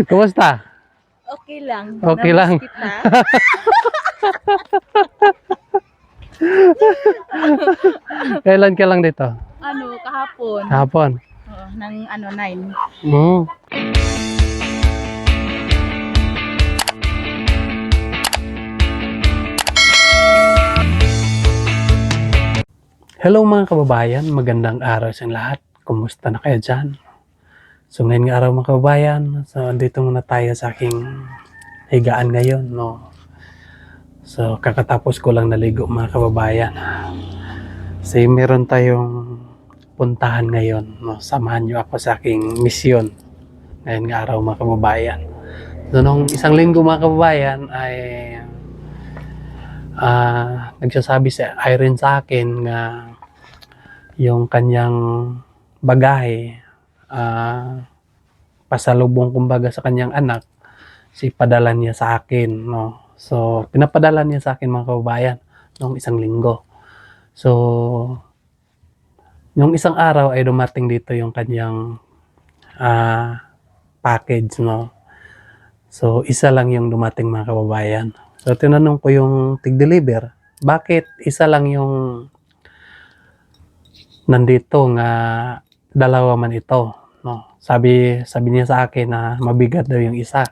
Kumusta? Okay lang. Okay Namiss lang. kita. Kailan ka lang dito? Kahapon. Kahapon. Oo, ng 9. Mm. Hello mga kababayan, magandang araw sa lahat. Kumusta na kayo dyan? So ngayon nga araw mga kababayan, so andito muna tayo sa aking higaan ngayon, no? So kakatapos ko lang naligo mga kababayan. So meron tayong puntahan ngayon, no? Samahan niyo ako sa aking misyon ngayon nga araw mga kababayan. So nung isang linggo mga kababayan ay nagsasabi si Irene sa akin nga yung kanyang bagahe pasalubong kumbaga sa kanyang anak si padala niya sa akin, no. So pinapadala niya sa akin mga kababayan nung isang linggo. So yung isang araw ay dumating dito yung kanyang package, no. So isa lang yung dumating mga kababayan. So tinanong ko yung tig-deliver, bakit isa lang yung nandito nga dalawa man ito, no. Sabi niya sa akin na mabigat daw yung isa.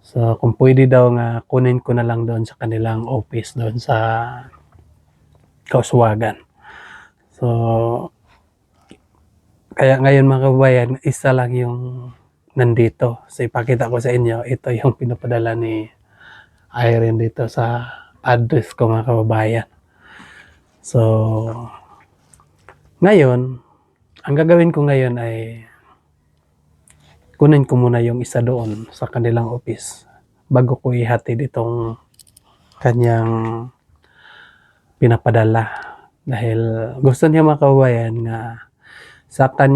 So kung pwede daw nga kunin ko na lang doon sa kanilang office doon sa Kauswagan. So kaya ngayon mga kababayan, isa lang yung nandito. So ipakita ko sa inyo, ito yung pinapadala ni Irene dito sa address ko mga kababayan. So ngayon, ang gagawin ko ngayon ay kunin ko muna yung isa doon sa kanilang office bago ko ihatid itong kanyang pinapadala. Dahil gusto niya mga kababayan nga saka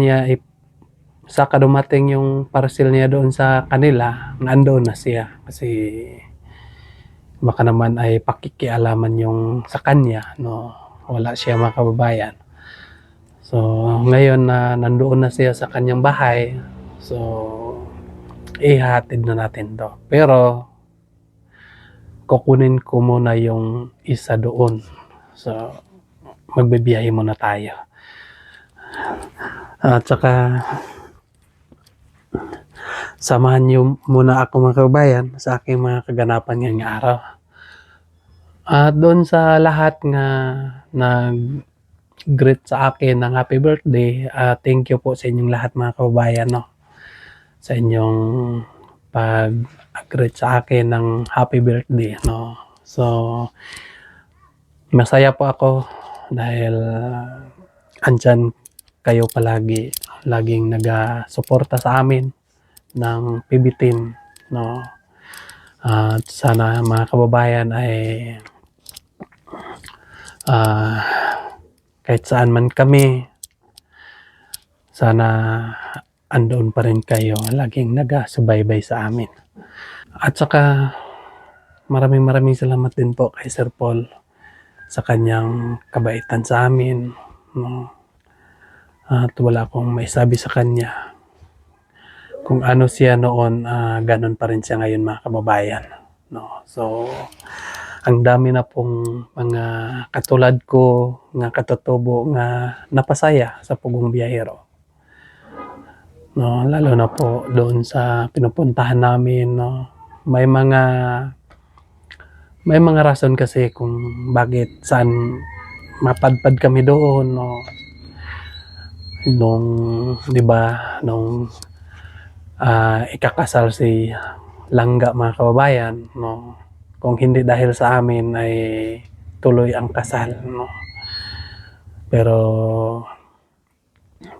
dumating yung parcel niya doon sa kanila, nandoon na siya. Kasi baka naman ay pakikialaman yung sa kanya, no? Wala siya mga kababayan. So ngayon na nandoon na siya sa kanyang bahay, so ihatid na natin to. Pero kukunin ko muna yung isa doon. So magbibiyahe muna tayo. At saka samahan niyo muna ako mga kababayan sa aking mga kaganapan ngayong araw. At doon sa lahat nga nag-greet sa akin ng happy birthday, thank you po sa inyong lahat mga kababayan, no? Sa inyong pag-greet sa akin ng happy birthday, no? So masaya po ako dahil andyan kayo palagi, laging nagasuporta sa amin ng PB team, no. At sana mga kababayan ay kahit saan man kami, sana andoon pa rin kayo, laging nagasubaybay sa amin. At saka maraming salamat din po kay Sir Paul sa kanyang kabaitan sa amin, no. At wala akong maisabi sa kanya. Kung ano siya noon, ganun pa rin siya ngayon mga kababayan, no. So ang dami na pong mga katulad ko nga katutubo nga napasaya sa Pugong Biyahero, no. Lalo na po doon sa pinupuntahan namin, no. May mga rason kasi kung bakit saan mapadpad kami doon, no. Nung 'di ba nung ikakasal si Langga mga kababayan, no. Kung hindi dahil sa amin ay tuloy ang kasal, no. Pero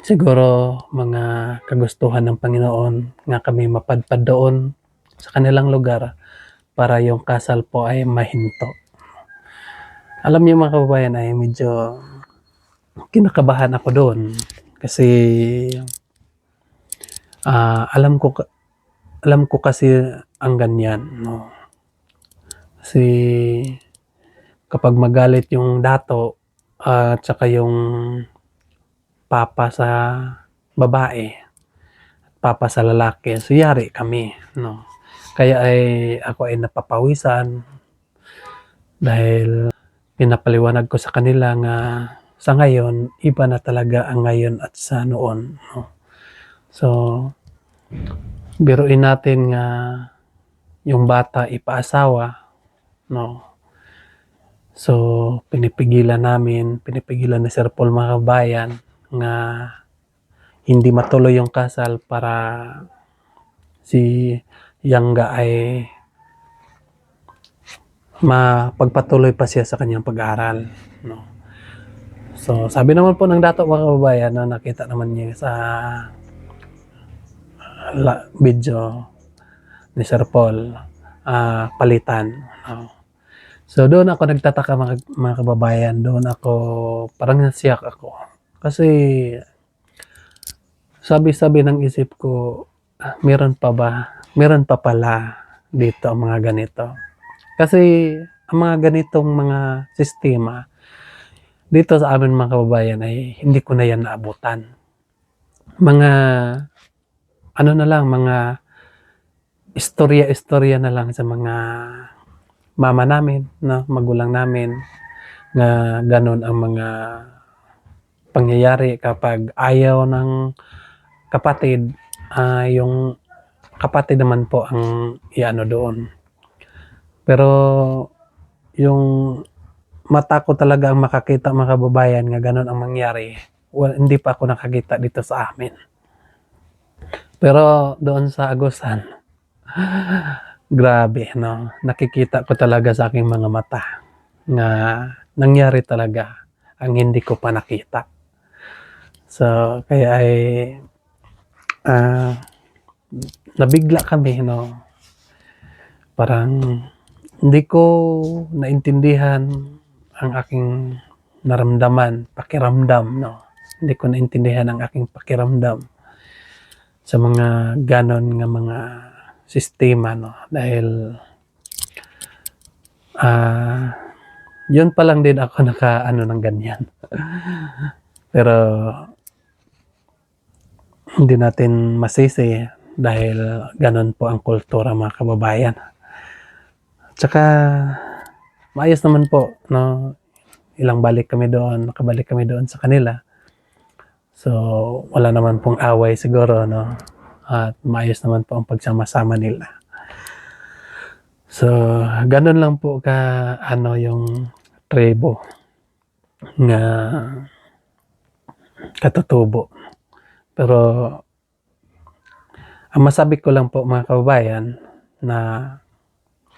siguro mga kagustuhan ng Panginoon nga kami mapadpad doon sa kanilang lugar para yung kasal po ay mahinto. Alam niyo mga kababayan ay medyo kinakabahan ako doon kasi alam ko kasi ang ganyan, no. Kasi kapag magalit yung dato at saka yung papa sa babae, papa sa lalaki. So yari kami, no. Kaya ay ako ay napapawisan dahil pinapaliwanag ko sa kanila nga sa ngayon iba na talaga ang ngayon at sa noon, no. So biruin natin nga yung bata ipaasawa, no. So pinipigilan ni Sir Paul mga kabayan nga hindi matuloy yung kasal para si Yangga ay mapagpatuloy pa siya sa kanyang pag-aaral, no. So sabi naman po ng dato mga kababayan na nakita naman niya sa video ni Sir Paul, palitan, no. So doon ako nagtataka mga kababayan, doon ako parang nasiyak ako kasi sabi-sabi ng isip ko, meron pa pala dito ang mga ganito. Kasi ang mga ganitong mga sistema dito sa amin mga kababayan ay hindi ko na yan naabutan. Mga ano na lang, mga istorya na lang sa mga mama namin, no, magulang namin na ganun ang mga pangyayari kapag ayaw ng kapatid, yung kapatid naman po ang iano doon. Pero yung mata ko talaga ang makakita mga kababayan nga ganun ang mangyari. Well, hindi pa ako nakakita dito sa amin. Pero doon sa Agusan, grabe, no? Nakikita ko talaga sa aking mga mata na nangyari talaga ang hindi ko pa nakita. So, kaya ay nabigla kami, no? Parang hindi ko naintindihan ang aking naramdaman, pakiramdam, no? Hindi ko naintindihan ang aking pakiramdam sa mga ganon nga mga sistema, no? Dahil yun pa lang din ako nakaano ng ganyan. Pero hindi natin masisi dahil ganon po ang kultura mga kababayan. Tsaka maayos naman po, no? Nakabalik kami doon sa kanila. So wala naman pong away siguro, no? At maayos naman po ang pagsama-sama nila. So ganun lang po ka ano yung tribo nga katutubo. Pero ang masabi ko lang po mga kababayan na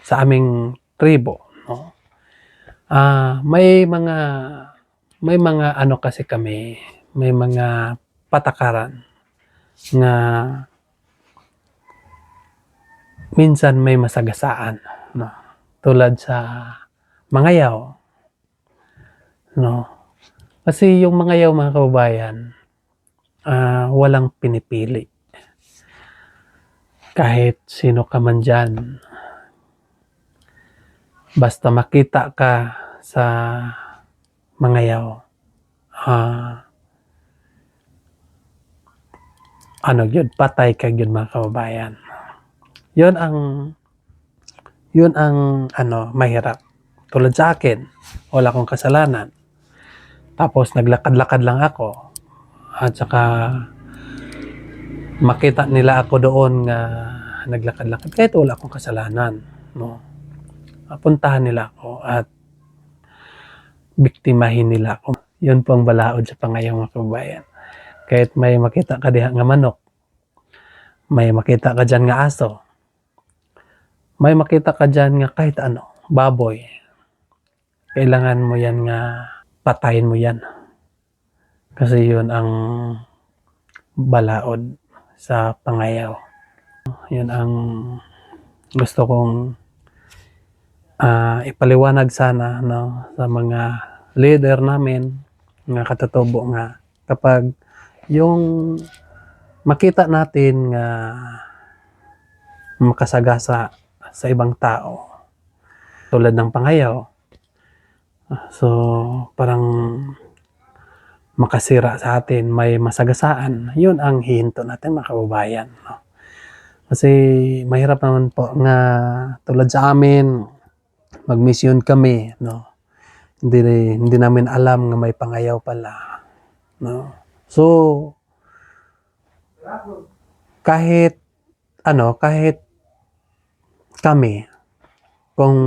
sa aming tribo, no, may mga ano kasi kami, may mga patakaran na minsan may masagasaan, no, tulad sa mangayaw, no. Kasi yung mangayaw mga kababayan, walang pinipili. Kahit sino ka man dyan, basta makita ka sa mangayaw, ano yun, patay ka yun mga kababayan. Yun ang ano, mahirap. Tulad sa akin, wala akong kasalanan. Tapos naglakad-lakad lang ako. At saka makita nila ako doon nga naglakad-lakad kahit wala akong kasalanan, no. Puntahan nila ako at biktimahin nila ako. Yun po ang balaod sa pangayaw mga kababayan. Kahit may makita ka diha nga manok, may makita ka dyan nga aso, may makita ka dyan nga kahit ano, baboy, kailangan mo yan nga patayin mo yan. Kasi yun ang balaod sa pangayaw. Yun ang gusto kong ipaliwanag sana, no, sa mga leader namin nga katutubo nga kapag yung makita natin nga makasagasa sa ibang tao tulad ng pangayaw, so parang makasira sa atin, may masagasaan, yun ang hihinto natin mga kababayan, no? Kasi mahirap naman po nga tulad sa amin, mag-mission kami, no? Hindi namin alam nga may pangayaw pala, no? So, kahit kahit kami, kung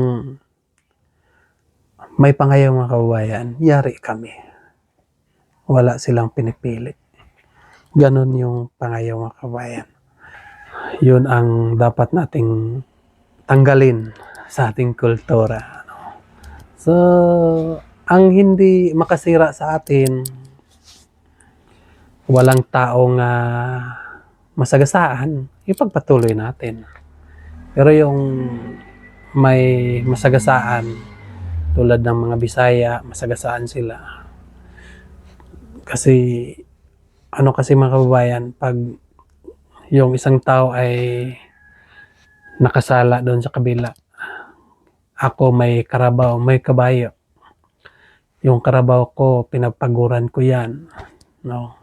may pangayaw mga kababayan, yari kami. Wala silang pinipili. Ganon yung pangayaw mga kababayan. Yun ang dapat nating tanggalin sa ating kultura. So, ang hindi makasira sa atin, walang taong masagasaan, ipagpatuloy natin. Pero yung may masagasaan, tulad ng mga Bisaya, masagasaan sila. Kasi, kasi mga kababayan, pag yung isang tao ay nakasala doon sa kabila, ako may karabaw, may kabayo. Yung karabaw ko, pinagpaguran ko yan, no?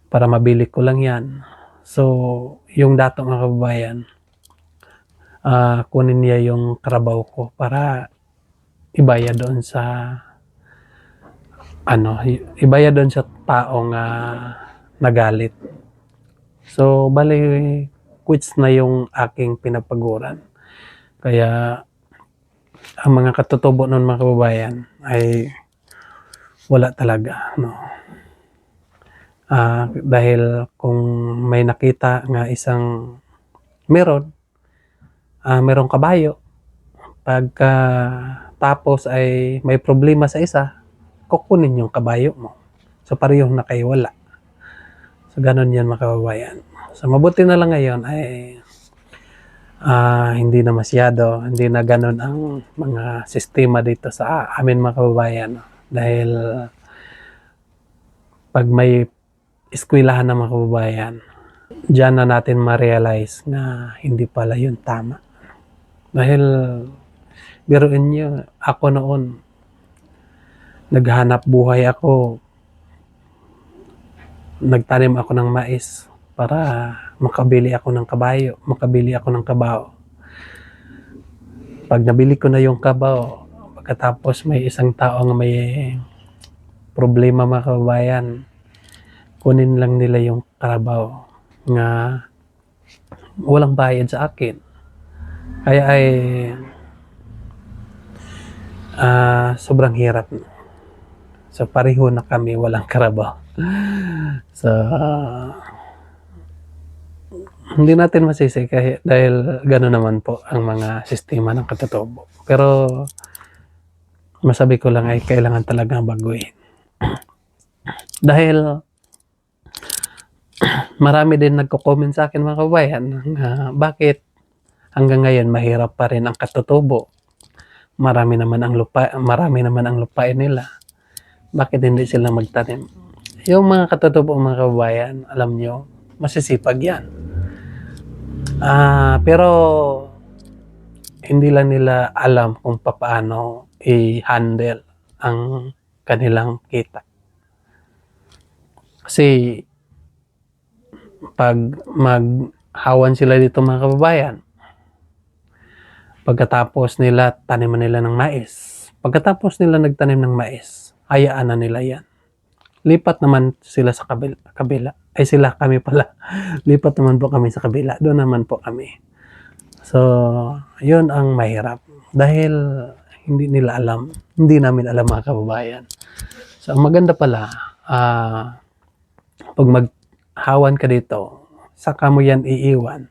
Para mabili ko lang yan. So, yung dato mga kababayan, kunin niya yung karabaw ko para ibayad doon sa ibayad doon sa taong nagalit. So, bali, quits na yung aking pinagpaguran. Kaya, ang mga katutubo nun mga kababayan ay wala talaga, no? Dahil kung may nakita nga merong kabayo, pagka tapos ay may problema sa isa, kukunin yung kabayo mo. So, parehong na kayo wala. So, ganun yan mga kababayan. So, mabuti na lang ngayon ay hindi na ganun ang mga sistema dito sa amin mga kababayan. Dahil pag may eskwelahan na mga kababayan, diyan na natin ma-realize na hindi pala yun tama. Dahil biruin nyo, ako noon, naghanap buhay ako, nagtanim ako ng mais para makabili ako ng kabayo, makabili ako ng kabaw. Pag nabili ko na yung kabaw, pagkatapos may isang tao nga may problema mga kababayan, kunin lang nila yung karabaw nga walang bayad sa akin. Kaya ay sobrang hirap. So, pareho na kami walang karabaw. So, hindi natin masisi dahil gano'n naman po ang mga sistema ng katutubo. Pero masabi ko lang ay kailangan talagang baguhin. Dahil marami din nagko-comment sa akin mga kabayan, bakit hanggang ngayon mahirap pa rin ang katutubo? Marami naman ang lupain nila. Bakit hindi sila magtanim? Yung mga katutubo mga kabayan, alam nyo, masisipag yan. Pero hindi lang nila alam kung paano i-handle ang kanilang kita. Kasi pag maghawan sila dito mga kababayan, pagkatapos nila taniman nila ng mais, pagkatapos nila nagtanim ng mais, hayaan na nila yan. Lipat naman sila sa kabila. Ay sila, kami pala. Lipat naman po kami sa kabila. Doon naman po kami. So, yun ang mahirap. Dahil hindi nila alam. Hindi namin alam mga kababayan. So, ang maganda pala, pag maghawan ka dito, saka mo yan iiwan.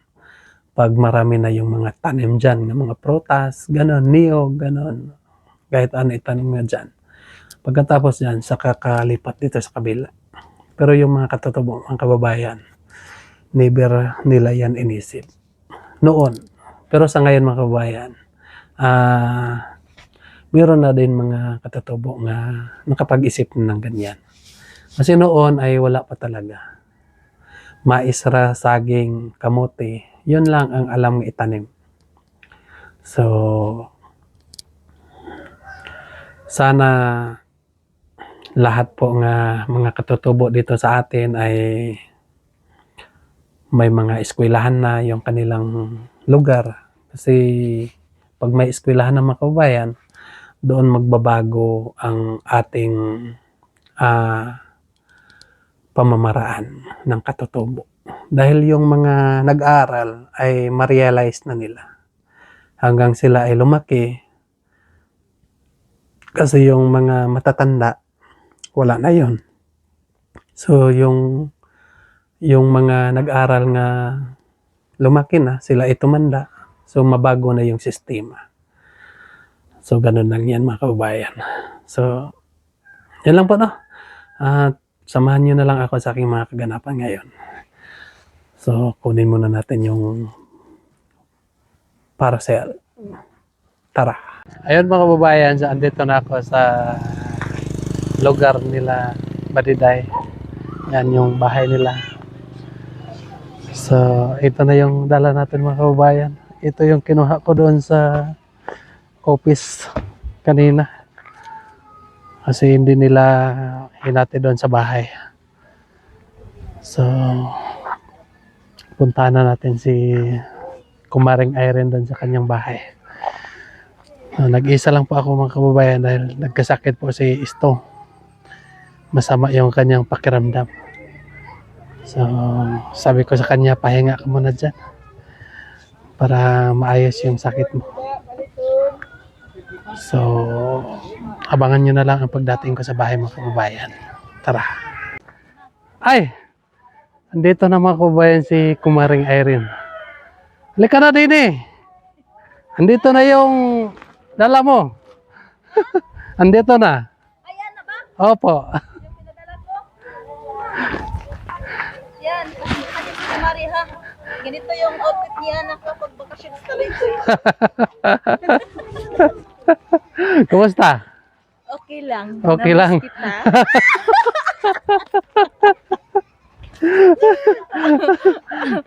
Pag marami na yung mga tanim dyan, ng mga prutas, ganon, niyog, ganon. Kahit ano itanim nga dyan. Pagkatapos yan, saka kalipat dito sa kabila. Pero yung mga katutubo, ang kababayan, never nila yan inisip. Noon. Pero sa ngayon mga kababayan, meron na din mga katutubo na nakapag-isip ng ganyan. Kasi noon ay wala pa talaga. Mais, saging, kamote, yun lang ang alam ng itanim. So, sana lahat po nga mga katutubo dito sa atin ay may mga eskwelahan na yung kanilang lugar. Kasi pag may eskwelahan ng mga kababayan, doon magbabago ang ating pamamaraan ng katutubo. Dahil yung mga nag-aral ay ma-realize na nila. Hanggang sila ay lumaki, kasi yung mga matatanda, wala na yon. So yung mga nag-aral nga lumaki na, sila ay tumanda. So mabago na yung sistema. So ganun lang yan mga kababayan. So yan lang po no. At samahan nyo na lang ako sa aking mga kaganapan ngayon. So kunin muna natin yung parcel. Tara. Ayun mga kababayan, so andito na ako sa lugar nila Badiday. Yan yung bahay nila. So ito na yung dala natin mga kababayan. Ito yung kinuha ko doon sa office kanina. Kasi hindi nila hinati doon sa bahay. So puntahan na natin si Kumaring Irene doon sa kanyang bahay. Nag-isa lang po ako mga kababayan dahil nagkasakit po si Isto. Masama yung kanyang pakiramdam. So sabi ko sa kanya, pahinga ka muna dyan para maayos yung sakit mo. So abangan nyo na lang ang pagdating ko sa bahay mga kababayan. Tara. Ay! Andito na mga kababayan si Kumaring Irene. Halika na din eh. Andito na yung dala mo. Andito na. Ayan na ba? Opo. Yung pinadala ko? Yan. Kasi si Mari ha. Ganito yung outfit niya na kapag bakasyon sa dito eh. Kumusta? Okay lang. Okay lang. Namiss kita.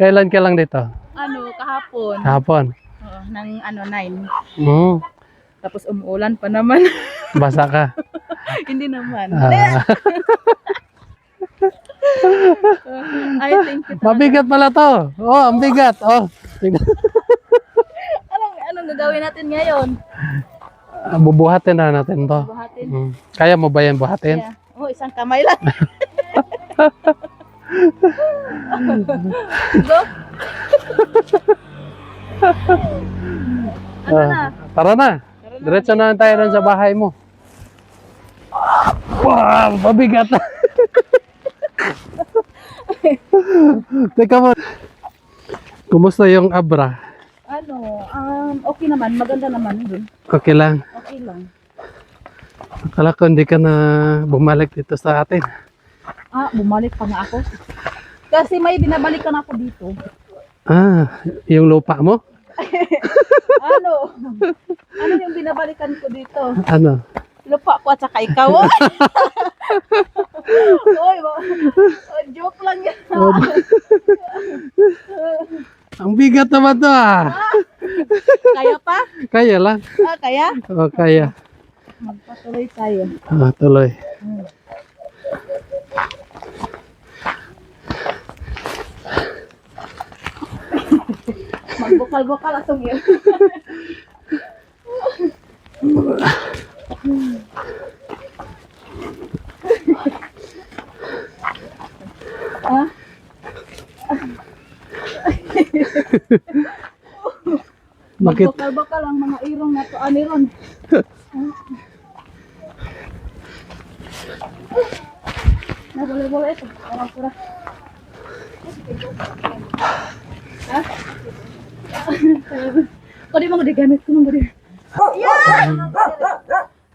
Kailan ka lang dito? Kahapon. Hapon. Oo, ng 9. Mm, Tapos umuulan pa naman. basa ka. Hindi naman. Ah, I think kita. mabigat pala to. Oh, ang bigat. Oh. Anong gagawin natin ngayon? Bubuhatin na natin to. Buhatin. Mm. Kaya mo ba yan buhatin? Yeah. Oh, isang kamay lang. Go. Ano na? Tara na. Diretso na tayo doon sa bahay mo. Wow, mabigat na. Teka mo. Kumusta yung Abra? Okay naman. Maganda naman dun. Okay lang. Okay lang. Akala ko hindi ka na bumalik dito sa atin. Bumalik pa nga ako. Kasi may binabalikan ako dito. Yung lupa mo? Ano? Ano yung binabalikan ko dito? Ano? Lupa ko at saka ikaw. Oy, joke lang yan. Ang bigat naman to Kaya pa? Kaya lang. Kaya? Oh, kaya. Magpatuloy tayo. Tuloy. Magbukal-bukal atong yun. Bakit? Magbukal-bukal ang mga irong na to. Aniron. Boleh-boleh ito. Pura-pura. Kau di mau digamit ko nung gari.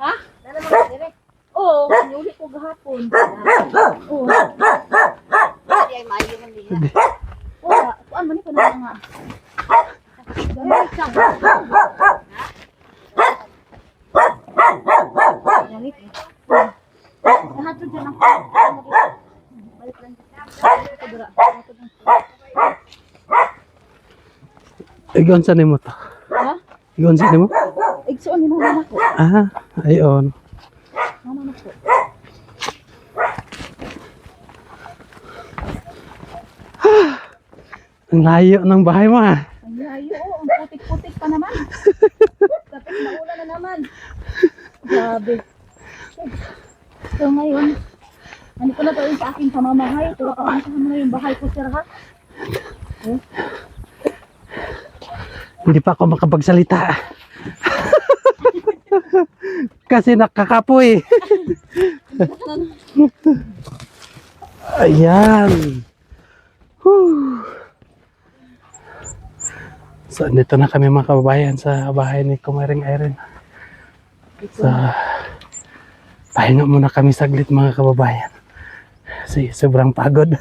Ha? Oo, nyuli ko gahapon. Oo. Ay, maayo man din. Oo, kuan man ko na nga. Gamit ka. Gamit. Lahat to dyan ako. Balik lang. Igon sa nimo to. Ha? Igon sa nimo? Igsuon ni mama nako. Ayon. Mama nako. Ang layo ng bahay mo ah. Ang layo, ang putik-putik pa naman. Tapos naulan na naman. Grabe. So ngayon, ano ko na to sa aking pamamahay. Pero kakantahan mo na yung bahay ko, sir, ha? Hindi pa ako makapagsalita. Kasi nakakapoy. Ayan. Whew. So, dito na kami mga kababayan sa bahay ni Kumaring Irene. So, pahinga muna kami saglit mga kababayan. Kasi sobrang pagod.